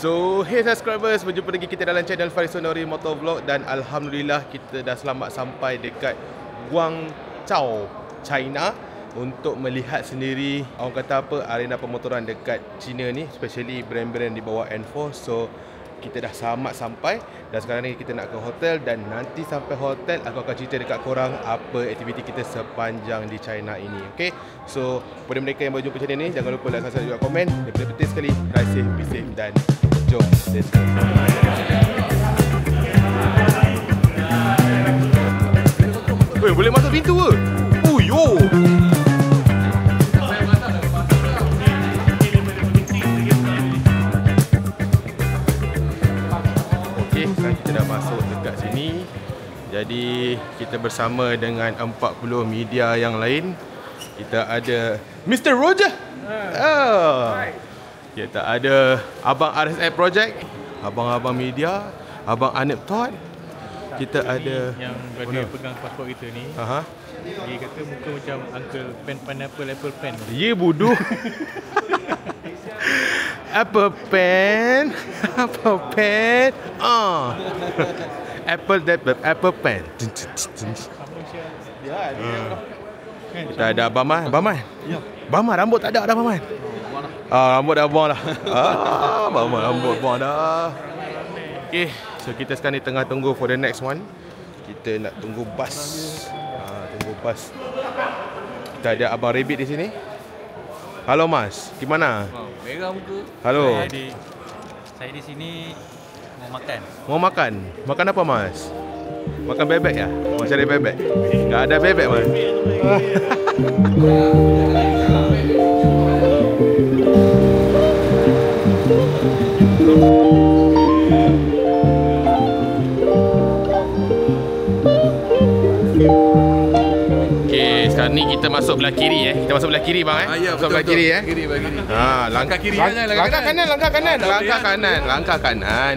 So, hey subscribers, berjumpa lagi kita dalam channel Faris Sonori Motor Vlog. Dan Alhamdulillah kita dah selamat sampai dekat Guangzhou, China, untuk melihat sendiri, orang kata apa, arena pemotoran dekat China ni, especially brand-brand di bawah N4. So, kita dah selamat sampai dan sekarang ni kita nak ke hotel. Dan nanti sampai hotel aku akan cerita dekat korang apa aktiviti kita sepanjang di China ini. Okay, so kepada mereka yang baru jumpa channel ni, jangan lupa like, subscribe juga komen. Daripada penting sekali, drive safe, be safe, dan jom let's go. Weh, boleh masuk pintu ke? Oh yo. Kita dah masuk dekat sini. Jadi kita bersama dengan 40 media yang lain. Kita ada Mr. Roger. Kita ada Abang RSI Project, Abang-abang media, Abang Anip Todd. Kita ada yang pegang pasport kita ni. Dia kata muka macam Uncle Pen Pineapple Apple Pen. Ya bodoh. Apple pen, apple pen, apple pen. Kita ada Abang Man, Abang Man. Abang Man, rambut tak ada dah, Abang Man. Rambut dah buang dah. Abang Man, rambut buang dah. Okay, so kita sekarang ni tengah tunggu for the next one. Kita nak tunggu bas. Tunggu bas. Kita ada Abang Rabbit di sini. Halo Mas, gimana? Merah muka. Halo. Saya di sini mau makan. Mau makan? Makan apa Mas? Makan bebek ya? Mau cari bebek? Tak ada bebek Mas. Sekarang ni kita masuk belah kiri Kita masuk belah kiri bang Ya, masuk betul, belah kiri Kiri belah kiri. Langkah kiri langkah kanan, langkah kanan, langkah kanan, langkah kanan.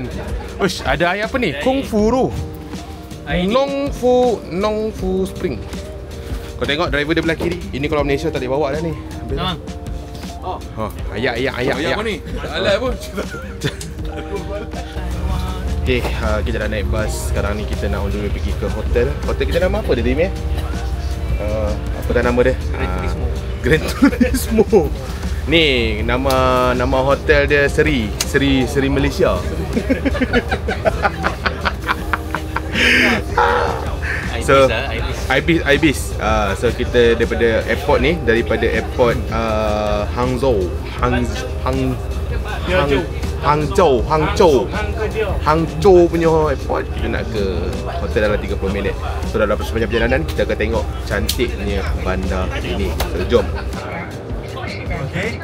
Ush, ada air apa ni? Kung Fu Ru. Nong Fu Spring. Kau tengok driver dia belah kiri. Ini kalau Malaysia tak boleh bawa dah ni. Ayak. Apa ni? Tak halal pun. Okay, kita dah naik bas. Sekarang ni kita nak on the way pergi ke hotel. Hotel kita nama apa dia ni? Apa dah nama dia? Gran Turismo. Ni nama hotel dia Seri Malaysia. So Ibis. So kita daripada airport ni, daripada airport Hangzhou punya airport, kita nak ke hotel dalam 30 minit. So dalam sepanjang perjalanan kita akan tengok cantiknya bandar ini. So jom. Okey,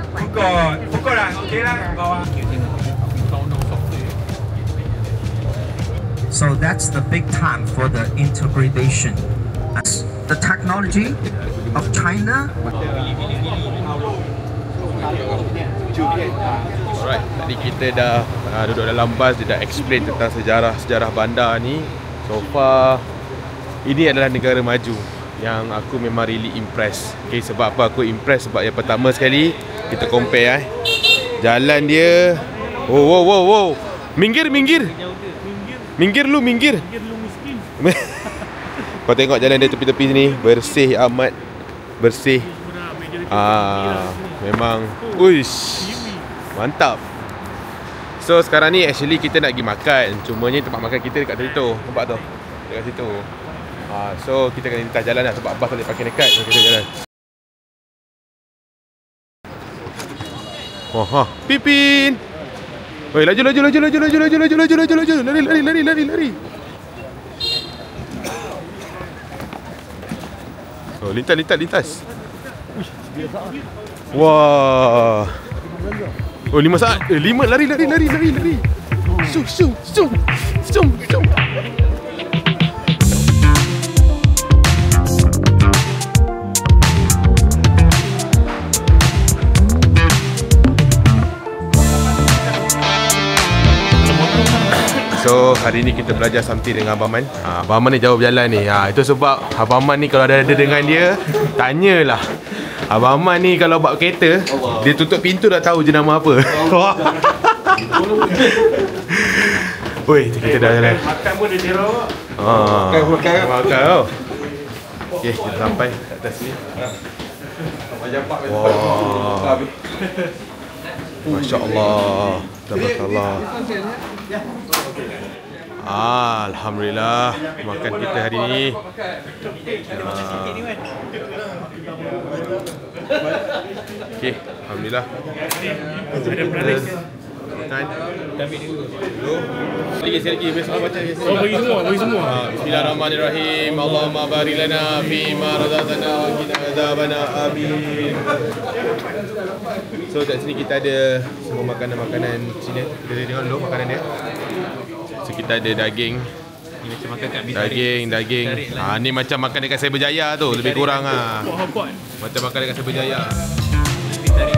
pukul lah. Okey lah, bawah. So that's the big time for the integration. The technology of China. Alright, tadi kita dah duduk dalam bas. Dia dah explain tentang sejarah bandar ni. So far, ini adalah negara maju yang aku memang really impressed. Okay, sebab apa aku impressed? Sebab yang pertama sekali, kita compare jalan dia. Wow. Minggir lu miskin. Kau tengok jalan dia tepi-tepi ni, bersih amat. Bersih. Memang uish, mantap. So sekarang ni actually kita nak pergi makan. Cumanya tempat makan kita dekat situ. Nampak tu? Dekat situ. So kita kena lintas jalan lah sebab bas tak boleh parking dekat. So kita jalan. Pipin. Oi, laju. Lari. Oh, lintas. Wah. Oh, 5 saat. 5 lari. Shum. So hari ni kita belajar something dengan Abang Man. Abang Man ni jauh berjalan ni. Itu sebab Abang Man ni kalau ada dengan dia, tanyalah. Abang Man ni kalau bawa kereta, dia tutup pintu dah tahu jenama apa. Woi, kita dah jalan. Makan pun dia terok. Makan tau. Okey, kita sampai kat atas ni. Wah. Masya Allah. Tabarakallah. Alhamdulillah makan kita hari ni. Okey, alhamdulillah. Ada pralis. Makan. Ambil dulu. Lagi besok baca lagi. Oh, bagi semua. Bismillahirrahmanirrahim. Allahumma barik lana fi ma razaqtana wa qina azabana. Amin. So kat sini kita ada semua makanan-makanan Cina. Kita tengok dulu makanan dia. So kita ada daging. Ini macam makan kat Bitari. Daging. Ni macam makan dekat Cyberjaya tu, lebih kurang Hotpot. macam makan dekat Cyberjaya. Bitari.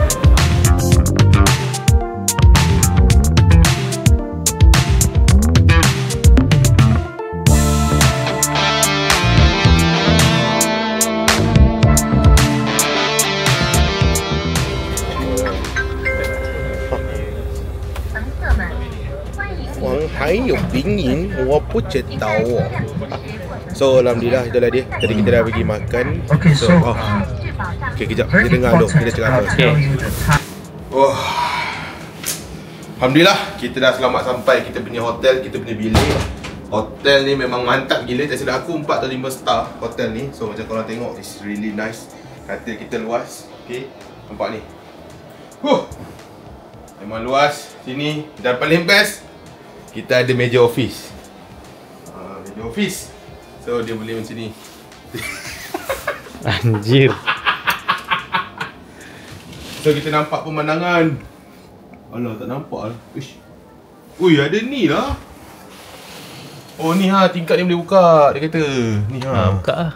So alhamdulillah itulah dia. Tadi kita dah pergi makan. Okay, so Okay, kejap kita very dengar dulu kita important cakap apa. to tell you the time. Oh. Alhamdulillah kita dah selamat sampai kita punya hotel, kita punya bilik. Hotel ni memang mantap gila. Tak silap aku 4 atau 5 star hotel ni. So macam korang tengok, it's really nice. Katil kita luas. Okay, nampak ni. Memang luas sini. Dan paling best, kita ada meja office. Meja office. So dia boleh macam ni. Anjir. So kita nampak pemandangan. Alah, tak nampak lah. Uish. Ui, ada ni lah. Oh ni tingkat ni boleh buka. Dia kata ni Buka lah.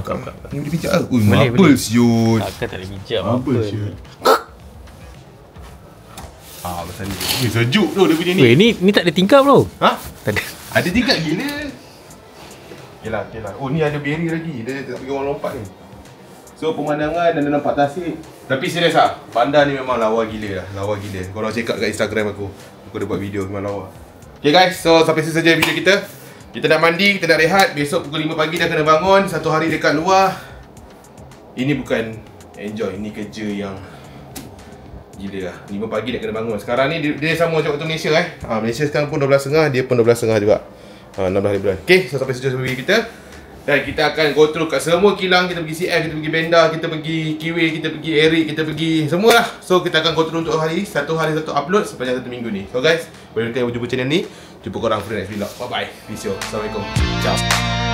Buka. Ni boleh pijak lah. Ui, Boleh, marble boleh. siut. Takkan tak boleh bijak. Marble siut. Pasal ni sejuk tu dia punya ni. Weh, ni tak ada tingkap tau. Ha? Tak ada. Ada tingkat gila. Okay lah. Oh ni ada barrier lagi. Dia tak pergi orang lompat ni. So pemandangan dan dia nampak tasik. Tapi serius lah, bandar ni memang lawa gila lah. Lawa gila. Korang check out kat Instagram aku. Aku ada buat video memang lawa. Okay guys, so sampai sini saja video kita. Kita nak mandi, kita nak rehat. Besok pukul 5 pagi dah kena bangun. Satu hari dekat luar. Ini bukan enjoy, ini kerja yang gila lah. 5 pagi dah kena bangun. Sekarang ni dia sama macam waktu Malaysia Malaysia sekarang pun 12.30, dia pun 12.30 juga. 16 hari bulan. Okay, so sampai sini video kita. Dan kita akan go through kat semua kilang. Kita pergi CF, kita pergi Benda, kita pergi Kiwi, kita pergi Eric, kita pergi semua lah. So kita akan go through untuk satu hari satu upload sepanjang 1 minggu ni. So guys, boleh jumpa channel ni. Jumpa korang for the next vlog. Bye bye. Peace out. Assalamualaikum. Ciao.